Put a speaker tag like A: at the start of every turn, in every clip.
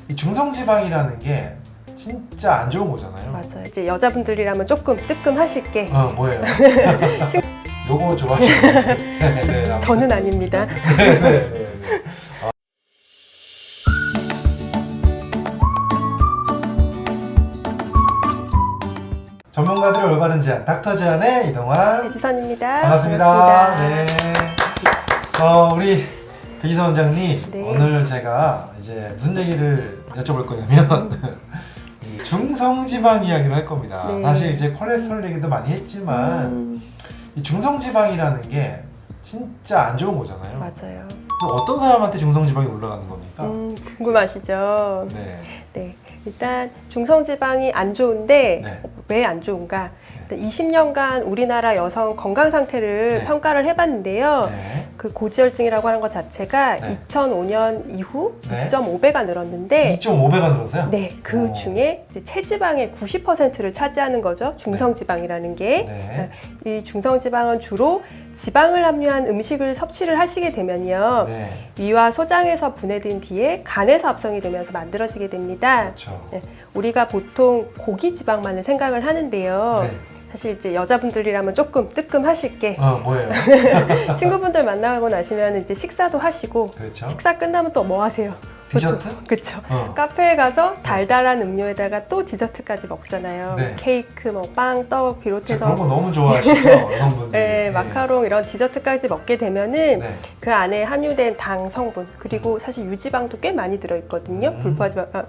A: 이 중성지방이라는 게 진짜 안 좋은 거잖아요.
B: 맞아요. 이제 여자분들이라면 조금 뜨끔하실 게
A: 뭐예요? 요거 좋아하시는 분들. 네,
B: 저는 아닙니다.
A: 네. 전문가들의 올바른 제안, 닥터 제안의 이동환
B: 배지선입니다.
A: 반갑습니다. 네. 우리 배지선 원장님,
B: 네.
A: 오늘 제가 이제 무슨 얘기를 여쭤볼 거냐면 이 중성지방 이야기를 할 겁니다.
B: 네.
A: 사실 이제 콜레스테롤 얘기도 많이 했지만 이 중성지방이라는 게 진짜 안 좋은 거잖아요.
B: 맞아요.
A: 어떤 사람한테 중성지방이 올라가는 겁니까?
B: 궁금하시죠?
A: 네.
B: 네. 일단 중성지방이 안 좋은데
A: 네.
B: 왜 안 좋은가? 일단 20년간 우리나라 여성 건강 상태를
A: 네.
B: 평가를 해봤는데요.
A: 네.
B: 그 고지혈증이라고 하는 것 자체가
A: 네.
B: 2005년 이후
A: 네.
B: 2.5배가 늘었는데
A: 2.5배가 늘었어요?
B: 네, 그 중에 이제 체지방의 90%를 차지하는 거죠. 중성지방이라는 게.
A: 네.
B: 이 중성지방은 주로 지방을 함유한 음식을 섭취를 하시게 되면요.
A: 네.
B: 위와 소장에서 분해된 뒤에 간에서 합성이 되면서 만들어지게 됩니다.
A: 그렇죠.
B: 네, 우리가 보통 고기 지방만을 생각을 하는데요.
A: 네.
B: 사실 이제 여자분들이라면 조금 뜨끔하실 게
A: 뭐예요?
B: 친구분들 만나고 나시면 이제 식사도 하시고
A: 그렇죠.
B: 식사 끝나면 또 뭐 하세요?
A: 디저트?
B: 그렇죠.
A: 어.
B: 카페에 가서 달달한 음료에다가 또 디저트까지 먹잖아요.
A: 네.
B: 케이크, 뭐 빵, 떡 비롯해서
A: 그런 거 너무 좋아하시죠, 여성분들.
B: 네, 마카롱 이런 디저트까지 먹게 되면은
A: 네.
B: 그 안에 함유된 당 성분 그리고 사실 유지방도 꽤 많이 들어있거든요.
A: 음.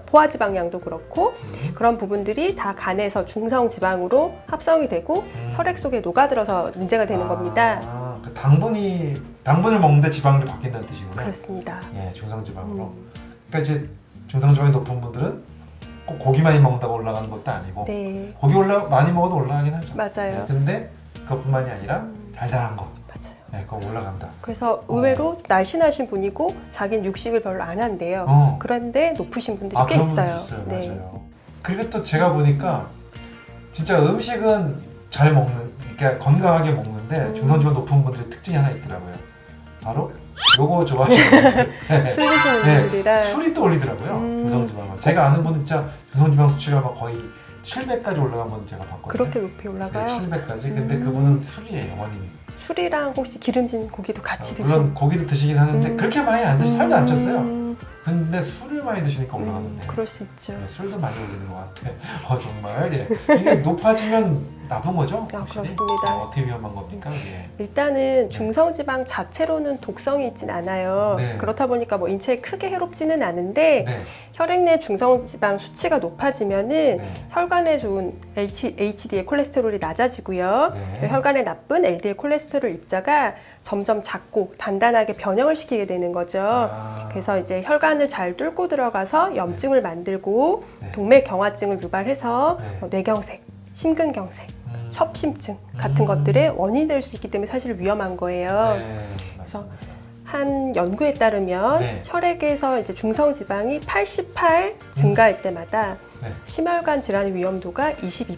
B: 포화지방 양도 그렇고 그런 부분들이 다 간에서 중성지방으로 합성이 되고 혈액 속에 녹아들어서 문제가 되는 겁니다.
A: 그 당분을 먹는데 지방이 바뀐다는 뜻이구나.
B: 그렇습니다.
A: 예, 중성지방으로. 그러니까 이제 중성지방이 높은 분들은 꼭 고기 많이 먹는다고 올라가는 것도 아니고
B: 네,
A: 고기 많이 먹어도 올라가긴 하죠.
B: 맞아요.
A: 네, 근데 그것뿐만이 아니라 달달한 거,
B: 맞아요.
A: 네, 그거 올라간다.
B: 그래서 의외로 날씬하신 분이고 자기는 육식을 별로 안 한대요. 그런데 높으신 분들이 꽤
A: 그런
B: 있어요.
A: 분들 있어요.
B: 네.
A: 맞아요. 그리고 또 제가 보니까 진짜 음식은 잘 먹는, 그러니까 건강하게 먹는데 중성지방 높은 분들의 특징이 하나 있더라고요. 바로 요거 좋아하시는 분들.
B: 술 드시는
A: 네,
B: 분들이라
A: 술이 또 올리더라고요. 중성지방을. 제가 아는 분은 진짜 중성지방 수치가 막 거의 700까지 올라간 분 제가 봤거든요.
B: 그렇게 높이 올라가요.
A: 네, 700까지. 근데 그분은 술이에요, 원인이.
B: 술이랑 혹시 기름진 고기도 같이 드시는
A: 물론 고기도 드시긴 하는데 그렇게 많이 안 드시, 살도 안 쪘어요. 근데 술을 많이 드시니까 올라가는데.
B: 그럴 수 있죠.
A: 네, 술도 많이 올리는 것 같아. 정말. 예. 이게 높아지면 나쁜 거죠? 확실히?
B: 그렇습니다.
A: 어떻게 위험한 겁니까? 예.
B: 일단은 중성지방 자체로는 독성이 있진 않아요.
A: 네.
B: 그렇다 보니까 뭐 인체에 크게 해롭지는 않은데
A: 네.
B: 혈액 내 중성지방 수치가 높아지면은
A: 네.
B: 혈관에 좋은 HDL 콜레스테롤이 낮아지고요.
A: 네.
B: 혈관에 나쁜 LDL 콜레스테롤 입자가 점점 작고 단단하게 변형을 시키게 되는 거죠. 그래서 이제 혈관을 잘 뚫고 들어가서 염증을 만들고
A: 네.
B: 동맥경화증을 유발해서
A: 네.
B: 뇌경색, 심근경색, 협심증 같은 것들의 원인이 될 수 있기 때문에 사실 위험한 거예요.
A: 네,
B: 그래서
A: 맞습니다.
B: 한 연구에 따르면
A: 네.
B: 혈액에서 이제 중성지방이 88 증가할 때마다
A: 네.
B: 심혈관 질환의 위험도가 22%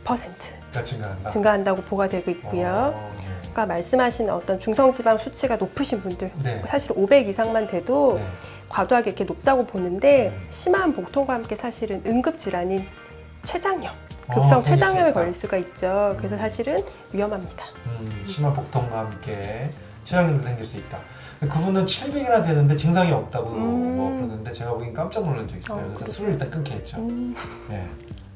A: 가 증가한다.
B: 증가한다고 보고가 되고 있고요.
A: 네.
B: 아까 말씀하신 어떤 중성지방 수치가 높으신 분들,
A: 네.
B: 사실 500 이상만 돼도
A: 네.
B: 과도하게 이렇게 높다고 보는데 심한 복통과 함께 사실은 응급질환인 췌장염, 급성
A: 생길 수
B: 췌장염에
A: 있다.
B: 걸릴 수가 있죠. 그래서 사실은 위험합니다.
A: 심한 복통과 함께 췌장염도 생길 수 있다. 근데 그분은 700이나 되는데 증상이 없다고 뭐 그러는데 제가 보기엔 깜짝 놀란 적이 있어요. 그래서
B: 그래요?
A: 술을 일단 끊게 했죠. 네.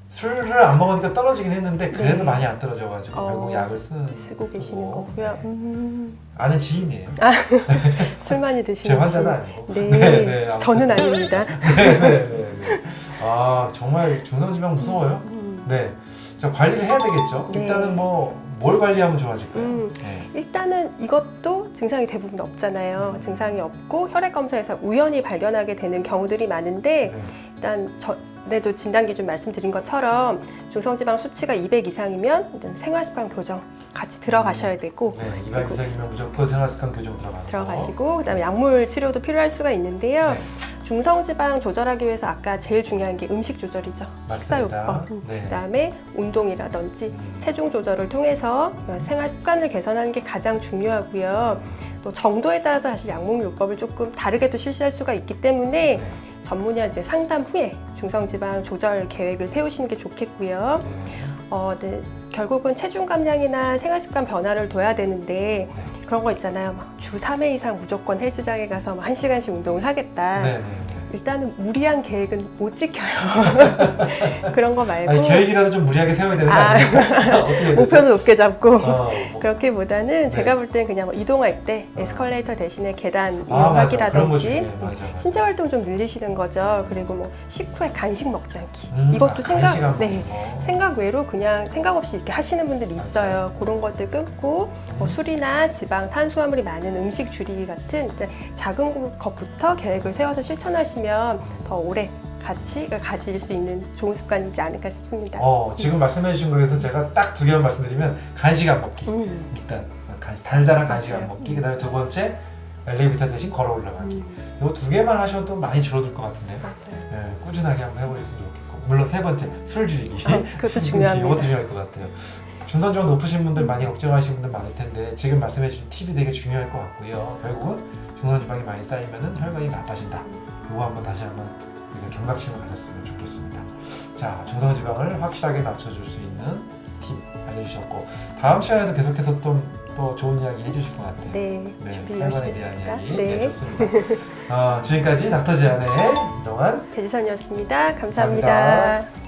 A: 술을 안 먹으니까 떨어지긴 했는데 그래도
B: 네.
A: 많이 안 떨어져가지고 결국 약을
B: 쓰고 계시는 거고요.
A: 아는 지인이에요.
B: 술 많이
A: 제
B: 드시는
A: 환자는
B: 분.
A: 아니고.
B: 네,
A: 아무튼.
B: 저는 아닙니다.
A: 네. 정말 중성지방 무서워요. 네. 자, 관리를 해야 되겠죠.
B: 네.
A: 일단은 뭘 관리하면 좋아질까요? 네.
B: 일단은 이것도 증상이 대부분 없잖아요. 증상이 없고 혈액 검사에서 우연히 발견하게 되는 경우들이 많은데
A: 네.
B: 일단 전에도 진단 기준 말씀드린 것처럼 중성지방 수치가 200 이상이면 일단 생활습관 교정 같이 들어가셔야 되고
A: 네, 200 이상이면 무조건 생활습관 교정
B: 들어가시고 그다음에 약물 치료도 필요할 수가 있는데요.
A: 네.
B: 중성지방 조절하기 위해서 아까 제일 중요한 게 음식 조절이죠. 식사요법.
A: 네.
B: 그다음에 운동이라든지 체중 조절을 통해서 생활 습관을 개선하는 게 가장 중요하고요. 또 정도에 따라서 사실 약목요법을 조금 다르게도 실시할 수가 있기 때문에 전문의 이제 상담 후에 중성지방 조절 계획을 세우시는 게 좋겠고요. 네, 결국은 체중 감량이나 생활습관 변화를 둬야 되는데 그런 거 있잖아요. 주 3회 이상 무조건 헬스장에 가서 1시간씩 운동을 하겠다.
A: 네.
B: 일단은 무리한 계획은 못 지켜요. 그런 거 말고
A: 아니, 계획이라도 좀 무리하게 세워야 되는 거 아닙니까? 어떻게 해야 되죠?
B: 목표는 높게 잡고
A: 뭐.
B: 그렇기보다는
A: 네.
B: 제가 볼 때는 그냥 뭐 이동할 때 에스컬레이터 대신에 계단
A: 맞아. 그런 거
B: 이용하기라든지
A: 중요해. 맞아.
B: 신체 활동 좀 늘리시는 거죠. 그리고 뭐 식후에 간식 먹지 않기. 이것도
A: 간식 안
B: 네,
A: 먹고.
B: 생각 외로 그냥 생각 없이 이렇게 하시는 분들이 있어요. 그런 것들 끊고 뭐 술이나 지방, 탄수화물이 많은 음식 줄이기 같은 이제 작은 것부터 계획을 세워서 실천하시면 더 오래 가치가 가질 수 있는 좋은 습관이지 않을까 싶습니다.
A: 지금 말씀해 주신 거에서 제가 딱 2개만 말씀드리면 간식 안 먹기. 일단 달달한 간식 안
B: 맞아요.
A: 먹기. 그다음에 2번째 엘리베이터 대신 걸어 올라가기. 이거 2개만 하셔도 많이 줄어들 것 같은데요.
B: 맞아요.
A: 네, 꾸준하게 한번 해보셨으면 좋겠고, 물론 3번째 술 줄이기.
B: 그것도 중요합니다.
A: 이것도 중요할 것 같아요. 중성지방 높으신 분들 많이 걱정하시는 분들 많을 텐데 지금 말씀해 주신 팁이 되게 중요할 것 같고요. 결국은 중성지방이 많이 쌓이면은 혈관이 나빠진다. 이거 한번 다시 한번 우리가 경각심을 가졌으면 좋겠습니다. 자, 중성지방을 확실하게 낮춰줄 수 있는 팁 알려주셨고, 다음 시간에도 계속해서 또 좋은 이야기 해주실 것 같아요.
B: 네, 준비 열심히
A: 혈관에 대한
B: 했습니다.
A: 이야기.
B: 네.
A: 좋습니다. 지금까지 닥터 제안의 이동환
B: 배지선이었습니다.
A: 감사합니다.
B: 감사합니다.